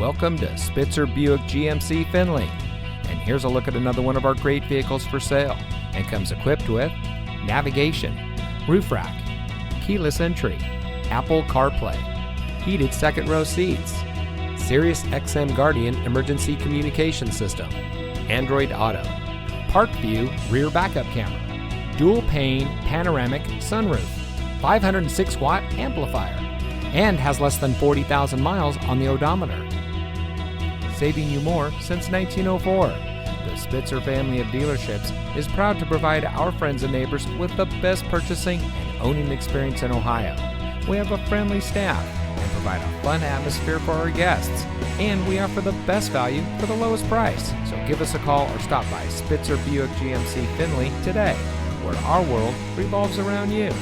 Welcome to Spitzer Buick GMC Findlay. And here's a look at another one of our great vehicles for sale, and comes equipped with navigation, roof rack, keyless entry, Apple CarPlay, heated second row seats, Sirius XM Guardian emergency communication system, Android Auto, Park View rear backup camera, dual pane panoramic sunroof, 506 watt amplifier, and has less than 40,000 miles on the odometer. Saving you more since 1904. The Spitzer family of dealerships is proud to provide our friends and neighbors with the best purchasing and owning experience in Ohio. We have a friendly staff and provide a fun atmosphere for our guests, and we offer the best value for the lowest price. So give us a call or stop by Spitzer Buick GMC Findlay today, where our world revolves around you.